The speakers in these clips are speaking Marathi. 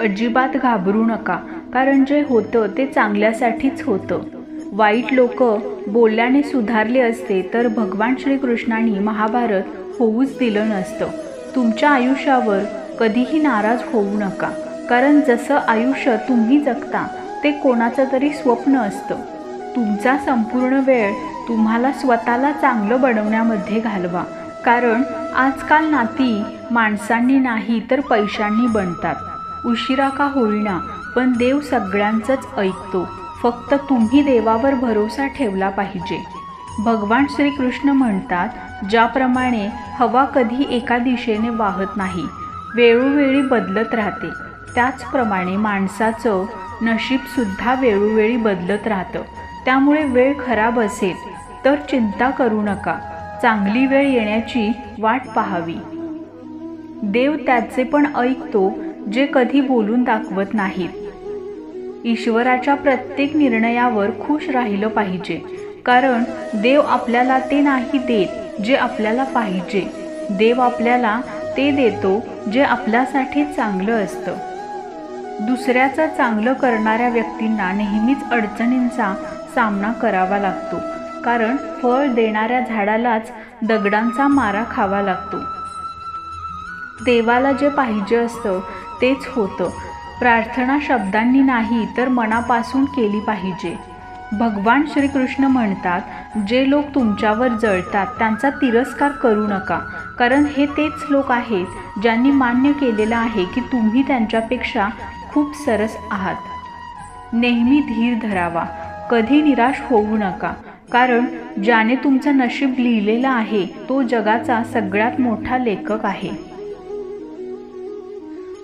अजिबात घाबरू नका, कारण जे होतं ते चांगल्यासाठीच होतं. वाईट लोक बोलल्याने सुधारले असते तर भगवान श्रीकृष्णांनी महाभारत होऊच दिलं नसतं. तुमच्या आयुष्यावर कधीही नाराज होऊ नका, कारण जसं आयुष्य तुम्ही जगता ते कोणाचं तरी स्वप्न असतं. तुमचा संपूर्ण वेळ तुम्हाला स्वतःला चांगलं बनवण्यामध्ये घालवा, कारण आजकाल नाती माणसांनी नाही तर पैशांनी बनतात. उशिरा का होईना पण देव सगळ्यांचंच ऐकतो, फक्त तुम्ही देवावर भरोसा ठेवला पाहिजे. भगवान श्रीकृष्ण म्हणतात, ज्याप्रमाणे हवा कधी एका दिशेने वाहत नाही, वेळोवेळी बदलत राहते, त्याचप्रमाणे माणसाचं नशीबसुद्धा वेळोवेळी बदलत राहतं. त्यामुळे वेळ खराब असेल तर चिंता करू नका, चांगली वेळ येण्याची वाट पाहावी. देव त्याचे पण ऐकतो जे कधी बोलून दाखवत नाहीत. ईश्वराच्या प्रत्येक निर्णयावर खुश राहिलं पाहिजे, कारण देव आपल्याला ते नाही देत जे आपल्याला पाहिजे. देव आपल्याला ते देतो जे आपल्यासाठी चांगलं असतं. दुसऱ्याचं चांगलं करणाऱ्या व्यक्तींना नेहमीच अडचणींचा सामना करावा लागतो, कारण फळ देणाऱ्या झाडालाच दगडांचा मारा खावा लागतो. देवाला जे पाहिजे असतं तेच होतं. प्रार्थना शब्दांनी नाही तर मनापासून केली पाहिजे. भगवान श्रीकृष्ण म्हणतात, जे लोक तुमच्यावर जळतात त्यांचा तिरस्कार करू नका, कारण हे तेच लोक आहेत ज्यांनी मान्य केलेलं आहे की तुम्ही त्यांच्यापेक्षा खूप सरस आहात. नेहमी धीर धरावा, कधी निराश होऊ नका, कारण ज्याने तुमचं नशीब लिहिलेलं आहे तो जगाचा सगळ्यात मोठा लेखक आहे.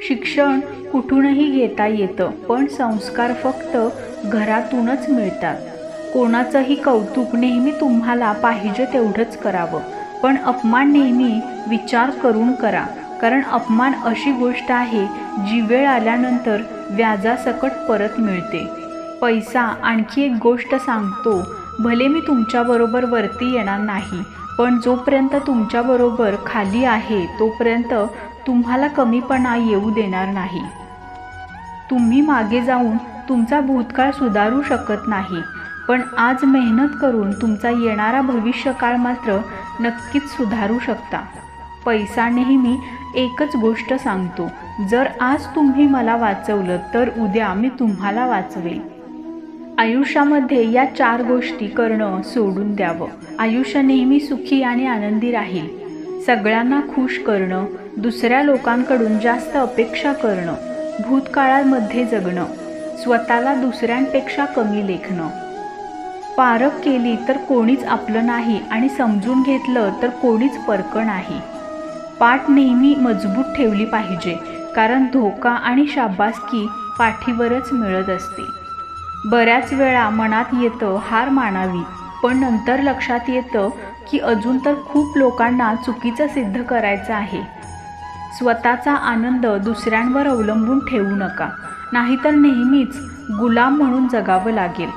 शिक्षण कुठूनही घेता येतं, पण संस्कार फक्त घरातूनच मिळतात. कोणाचंही कौतुक नेहमी तुम्हाला पाहिजे तेवढंच करावं, पण अपमान नेहमी विचार करून करा, कारण अपमान अशी गोष्ट आहे जी वेळ आल्यानंतर व्याजासकट परत मिळते. पैसा आणखी एक गोष्ट सांगतो, भले मी तुमच्याबरोबर वरती येणार नाही, पण जोपर्यंत तुमच्याबरोबर खाली आहे तोपर्यंत तुम्हाला कमीपणा येऊ देणार नाही. तुम्ही मागे जाऊन तुमचा भूतकाळ सुधारू शकत नाही, पण आज मेहनत करून तुमचा येणारा भविष्यकाळ मात्र नक्कीच सुधारू शकता. पैसा नेहमी एकच गोष्ट सांगतो, जर आज तुम्ही मला वाचवलं तर उद्या मी तुम्हाला वाचवेल. आयुष्यामध्ये या 4 गोष्टी करणं सोडून द्यावं. आयुष्य नेहमी सुखी आणि आनंदी राहील. सगळ्यांना खुश करणं, दुसऱ्या लोकांकडून जास्त अपेक्षा करणं, भूतकाळामध्ये जगणं, स्वतःला दुसऱ्यांपेक्षा कमी लेखणं. पारख केली तर कोणीच आपलं नाही आणि समजून घेतलं तर कोणीच परकं नाही. पाठ नेहमी मजबूत ठेवली पाहिजे, कारण धोका आणि शाबासकी पाठीवरच मिळत असते. बऱ्याच वेळा मनात येतं हार मानावी, पण नंतर लक्षात येतं की अजून तर खूप लोकांना चुकीचं सिद्ध करायचं आहे. स्वतःचा आनंद दुसऱ्यांवर अवलंबून ठेवू नका, नाहीतर नेहमीच गुलाम म्हणून जगावं लागेल.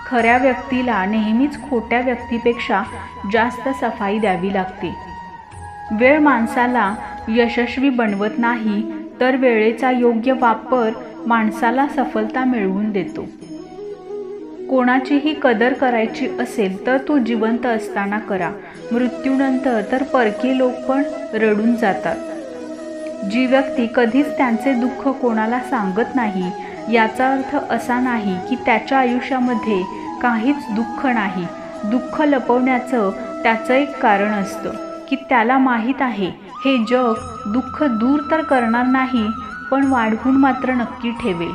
खऱ्या व्यक्तीला नेहमीच खोट्या व्यक्तीपेक्षा जास्त सफाई द्यावी लागते. वेळ माणसाला यशस्वी बनवत नाही, तर वेळेचा योग्य वापर माणसाला सफलता मिळवून देतो. कोणाचीही कदर करायची असेल तर तो जिवंत असताना करा. मृत्यूनंतर तर परके लोक पण रडून जातात. जी व्यक्ती कधीच त्यांचे दुःख कोणाला सांगत नाही, याचा अर्थ असा नाही की त्याच्या आयुष्यामध्ये काहीच दुःख नाही. दुःख लपवण्याचं त्याचं एक कारण असतं की त्याला माहीत आहे हे जग दुःख दूर तर करणार नाही, पण वाढवून मात्र नक्की ठेवेल.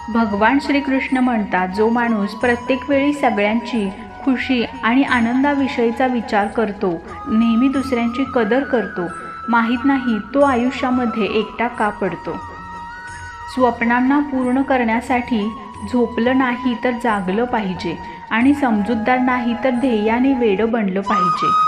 भगवान श्रीकृष्ण म्हणतात, जो माणूस प्रत्येक वेळी सगळ्यांची खुशी आणि आनंदाविषयीचा विचार करतो, नेहमी दुसऱ्यांची कदर करतो, माहीत नाही तो आयुष्यामध्ये एकटा का पडतो. स्वप्नांना पूर्ण करण्यासाठी झोपलं नाही तर जागलं पाहिजे आणि समजूतदार नाही तर ध्येयाने वेडं बनलं पाहिजे.